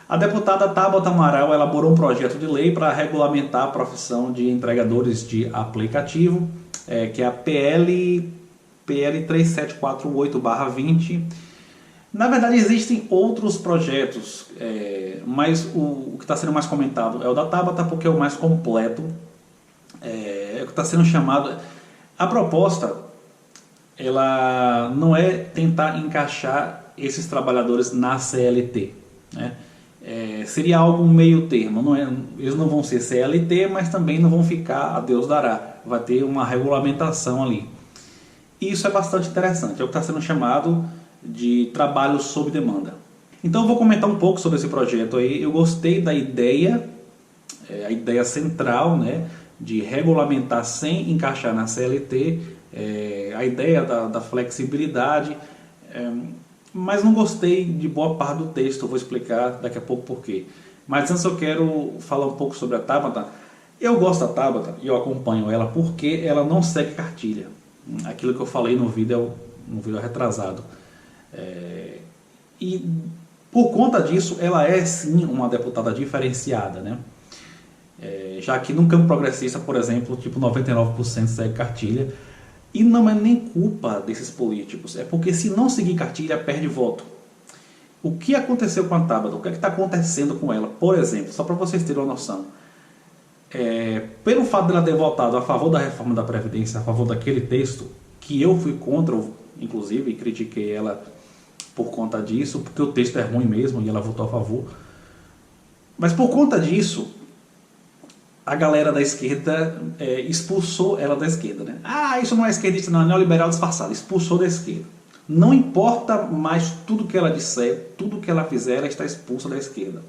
A deputada Tabata Amaral elaborou um projeto de lei para regulamentar a profissão de entregadores de aplicativo, que é a PL 3748/20. Na verdade existem outros projetos, mas o que está sendo mais comentado é o da Tabata porque é o mais completo, é o que está sendo chamado. A proposta, ela não é tentar encaixar esses trabalhadores na CLT, né? Seria algo meio termo, eles não vão ser CLT, mas também não vão ficar a Deus dará, vai ter uma regulamentação ali. E isso é bastante interessante, é o que está sendo chamado de trabalho sob demanda. Então eu vou comentar um pouco sobre esse projeto aí. Eu gostei da ideia, a ideia central, né, de regulamentar sem encaixar na CLT, a ideia da flexibilidade, mas não gostei de boa parte do texto. Eu vou explicar daqui a pouco por quê. Mas antes eu quero falar um pouco sobre a Tabata. Eu gosto da Tabata e eu acompanho ela porque ela não segue cartilha. Aquilo que eu falei no vídeo retrasado. E por conta disso ela é sim uma deputada diferenciada, né? Já que no campo progressista, por exemplo, tipo 99% segue cartilha. E não é nem culpa desses políticos, é porque se não seguir cartilha, perde voto. O que aconteceu com a Tabata? O que é que está acontecendo com ela? Por exemplo, só para vocês terem uma noção, pelo fato dela ter votado a favor da reforma da Previdência, a favor daquele texto, que eu fui contra, inclusive, e critiquei ela por conta disso, porque o texto é ruim mesmo e ela votou a favor. Mas por conta disso, a galera da esquerda expulsou ela da esquerda, né? Isso não é esquerdista, não, é neoliberal disfarçado. Expulsou da esquerda. Não importa mais tudo que ela disser, tudo que ela fizer, ela está expulsa da esquerda.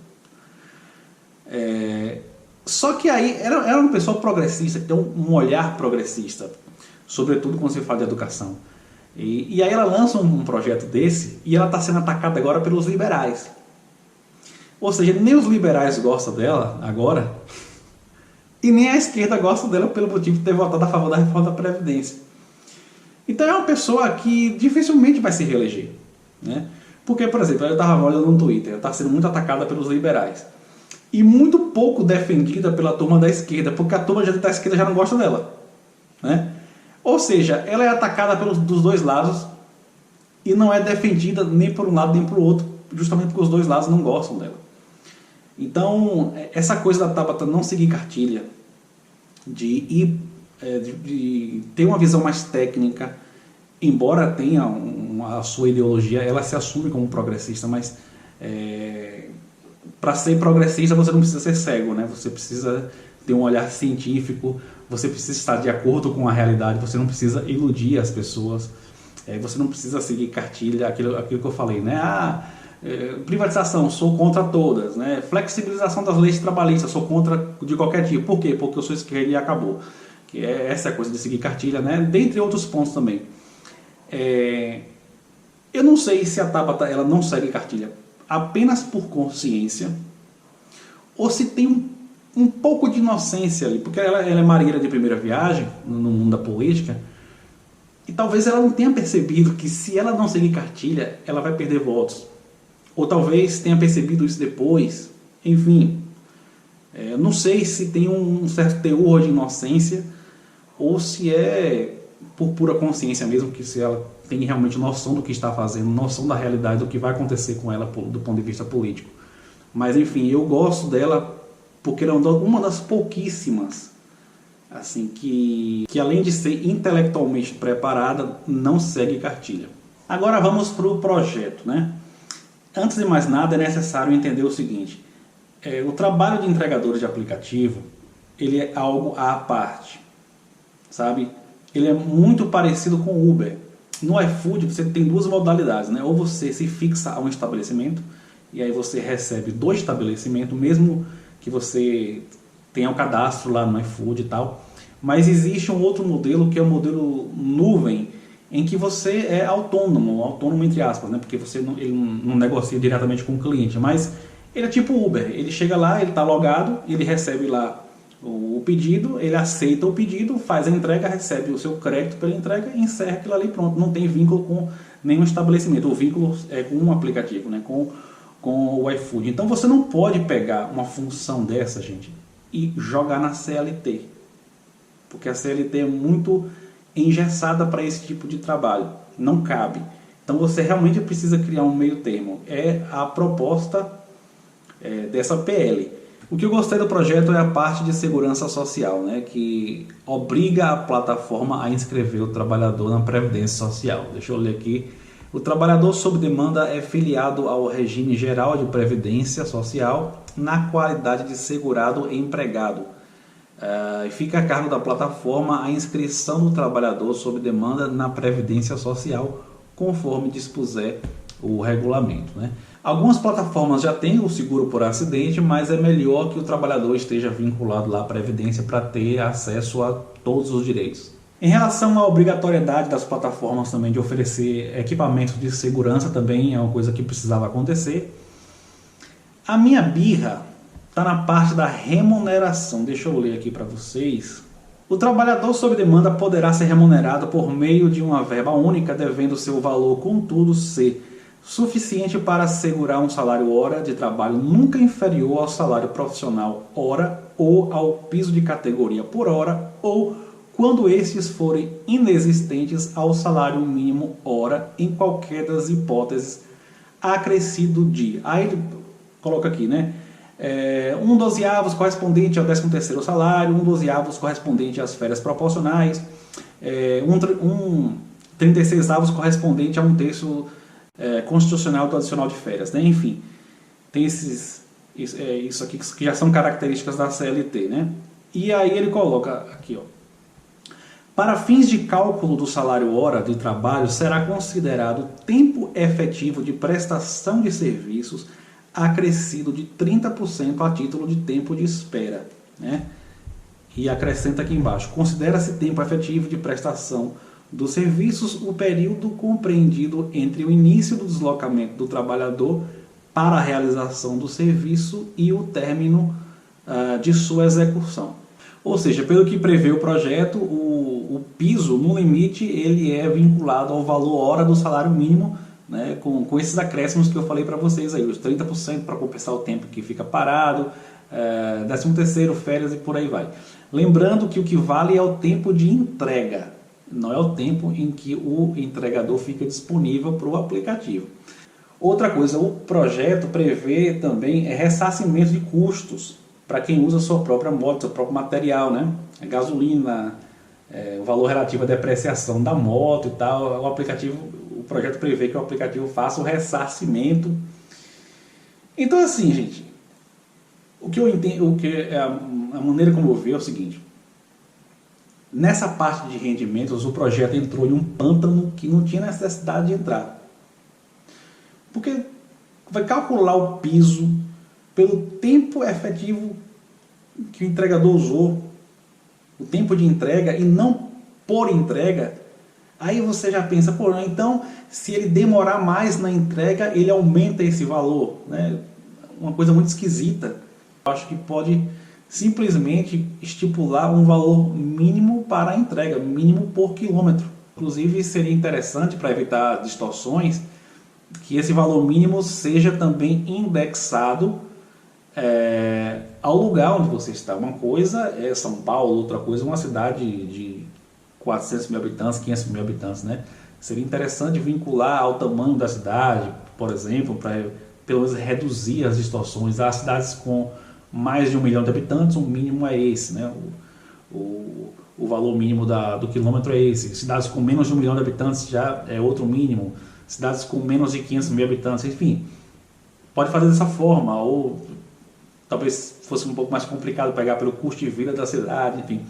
Só que aí, ela é uma pessoa progressista, que tem um olhar progressista, sobretudo quando se fala de educação. E aí ela lança um projeto desse e ela está sendo atacada agora pelos liberais. Ou seja, nem os liberais gostam dela agora, e nem a esquerda gosta dela pelo motivo de ter votado a favor da reforma da Previdência. Então é uma pessoa que dificilmente vai se reeleger, né? Porque, por exemplo, eu estava olhando no Twitter, ela está sendo muito atacada pelos liberais. E muito pouco defendida pela turma da esquerda, porque a turma da esquerda já não gosta dela, né? Ou seja, ela é atacada dos dois lados e não é defendida nem por um lado nem por outro, justamente porque os dois lados não gostam dela. Então, essa coisa da Tabata não seguir cartilha, de ter uma visão mais técnica, embora tenha a sua ideologia, ela se assume como progressista, mas para ser progressista você não precisa ser cego, né? Você precisa ter um olhar científico, você precisa estar de acordo com a realidade, você não precisa iludir as pessoas, você não precisa seguir cartilha, aquilo que eu falei, né? Privatização, sou contra todas, né? Flexibilização das leis trabalhistas, sou contra de qualquer tipo. Por quê? Porque eu sou esquerda e acabou. Essa é a coisa de seguir cartilha, né? Dentre outros pontos também. Eu não sei se a Tabata ela não segue cartilha apenas por consciência ou se tem um pouco de inocência ali, porque ela é marinheira de primeira viagem no mundo da política e talvez ela não tenha percebido que se ela não seguir cartilha, ela vai perder votos. Ou talvez tenha percebido isso depois. Enfim, não sei se tem um certo teor de inocência ou se é por pura consciência mesmo, que se ela tem realmente noção do que está fazendo, noção da realidade, do que vai acontecer com ela do ponto de vista político. Mas enfim, eu gosto dela porque ela é uma das pouquíssimas assim, que além de ser intelectualmente preparada, não segue cartilha. Agora vamos para o projeto, né? Antes de mais nada, é necessário entender o seguinte: o trabalho de entregadores de aplicativo, ele é algo à parte, sabe? Ele é muito parecido com o Uber. No iFood você tem duas modalidades, né? Ou você se fixa a um estabelecimento, e aí você recebe do estabelecimento, mesmo que você tenha o cadastro lá no iFood e tal. Mas existe um outro modelo, que é o modelo nuvem, em que você é autônomo entre aspas, né? Porque ele não negocia diretamente com o cliente, mas ele é tipo Uber. Ele chega lá, ele está logado, ele recebe lá o pedido, ele aceita o pedido, faz a entrega, recebe o seu crédito pela entrega e encerra aquilo ali, pronto. Não tem vínculo com nenhum estabelecimento. O vínculo é com um aplicativo, né? Com com o iFood. Então você não pode pegar uma função dessa, gente, e jogar na CLT, porque a CLT é muito engessada para esse tipo de trabalho, não cabe. Então você realmente precisa criar um meio termo. É a proposta dessa PL. O que eu gostei do projeto é a parte de segurança social, né, que obriga a plataforma a inscrever o trabalhador na Previdência Social. Deixa eu ler aqui. O trabalhador sob demanda é filiado ao regime geral de Previdência Social na qualidade de segurado empregado. E fica a cargo da plataforma a inscrição do trabalhador sob demanda na Previdência Social, conforme dispuser o regulamento, né? Algumas plataformas já têm o seguro por acidente, mas é melhor que o trabalhador esteja vinculado lá à Previdência para ter acesso a todos os direitos. Em relação à obrigatoriedade das plataformas também de oferecer equipamentos de segurança, também é uma coisa que precisava acontecer. A minha birra está na parte da remuneração. Deixa eu ler aqui para vocês. O trabalhador sob demanda poderá ser remunerado por meio de uma verba única, devendo seu valor, contudo, ser suficiente para assegurar um salário hora de trabalho nunca inferior ao salário profissional hora ou ao piso de categoria por hora, ou quando estes forem inexistentes ao salário mínimo hora, em qualquer das hipóteses, acrescido de... Aí ele coloca aqui, né? 1/12 correspondente ao 13º salário, 1/12 correspondente às férias proporcionais, 36º correspondente a 1/3 constitucional do adicional de férias, né? Enfim, tem isso aqui que já são características da CLT, né? E aí ele coloca aqui, ó, para fins de cálculo do salário hora de trabalho será considerado tempo efetivo de prestação de serviços acrescido de 30% a título de tempo de espera, né? E acrescenta aqui embaixo, considera-se tempo efetivo de prestação dos serviços o período compreendido entre o início do deslocamento do trabalhador para a realização do serviço e o término de sua execução. Ou seja, pelo que prevê o projeto, o piso, no limite, ele é vinculado ao valor hora do salário mínimo, né, com esses acréscimos que eu falei para vocês aí, os 30% para compensar o tempo que fica parado, 13º, férias e por aí vai. Lembrando que o que vale é o tempo de entrega, não é o tempo em que o entregador fica disponível para o aplicativo. Outra coisa, o projeto prevê também ressarcimento de custos para quem usa sua própria moto, seu próprio material, né? A gasolina, o valor relativo à depreciação da moto e tal. O projeto prevê que o aplicativo faça o ressarcimento. Então, assim, gente, o que eu entendo, a maneira como eu vejo é o seguinte: nessa parte de rendimentos, o projeto entrou em um pântano que não tinha necessidade de entrar. Porque vai calcular o piso pelo tempo efetivo que o entregador usou, o tempo de entrega, e não por entrega. Aí você já pensa, pô, então se ele demorar mais na entrega, ele aumenta esse valor, né? Uma coisa muito esquisita. Eu acho que pode simplesmente estipular um valor mínimo para a entrega, mínimo por quilômetro. Inclusive seria interessante, para evitar distorções, que esse valor mínimo seja também indexado ao lugar onde você está. Uma coisa é São Paulo, outra coisa é uma cidade de 400 mil habitantes, 500 mil habitantes, né? Seria interessante vincular ao tamanho da cidade, por exemplo, para pelo menos reduzir as distorções. As cidades com mais de 1 milhão de habitantes, o mínimo é esse, né? O valor mínimo do quilômetro é esse. Cidades com menos de 1 milhão de habitantes já é outro mínimo. Cidades com menos de 500 mil habitantes, enfim. Pode fazer dessa forma, ou talvez fosse um pouco mais complicado pegar pelo custo de vida da cidade, enfim.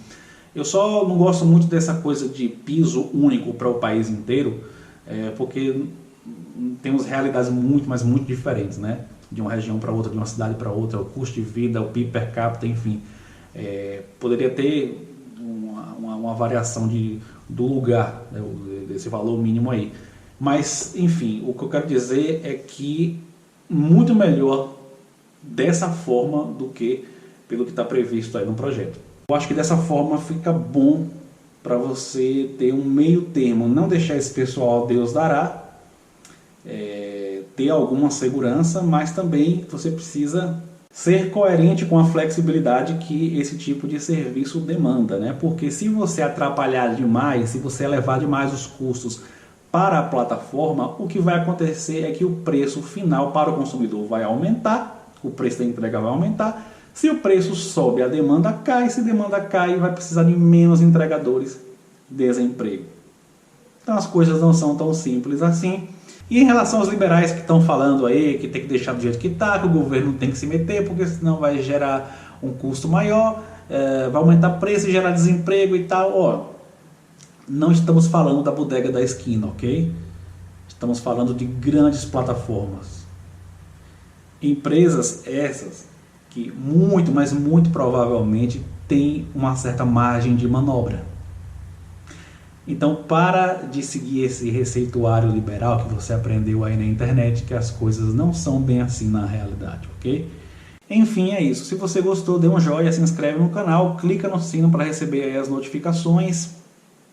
Eu só não gosto muito dessa coisa de piso único para o país inteiro, porque temos realidades muito, mas muito diferentes, né? De uma região para outra, de uma cidade para outra, o custo de vida, o PIB per capita, enfim. Poderia ter uma variação do lugar, né, desse valor mínimo aí. Mas, enfim, o que eu quero dizer é que muito melhor dessa forma do que pelo que está previsto aí no projeto. Eu acho que dessa forma fica bom para você ter um meio termo, não deixar esse pessoal Deus dará, ter alguma segurança, mas também você precisa ser coerente com a flexibilidade que esse tipo de serviço demanda, né? Porque se você atrapalhar demais, se você elevar demais os custos para a plataforma, o que vai acontecer é que o preço final para o consumidor vai aumentar, o preço da entrega vai aumentar. Se o preço sobe, a demanda cai. Se a demanda cai, vai precisar de menos entregadores, desemprego. Então as coisas não são tão simples assim. E em relação aos liberais que estão falando aí que tem que deixar do jeito que está, que o governo tem que se meter, porque senão vai gerar um custo maior, vai aumentar preço e gerar desemprego e tal. Ó, não estamos falando da bodega da esquina, ok? Estamos falando de grandes plataformas. Empresas essas que muito, mas muito provavelmente têm uma certa margem de manobra. Então, para de seguir esse receituário liberal que você aprendeu aí na internet, que as coisas não são bem assim na realidade, ok? Enfim, é isso. Se você gostou, dê um joinha, se inscreve no canal, clica no sino para receber aí as notificações.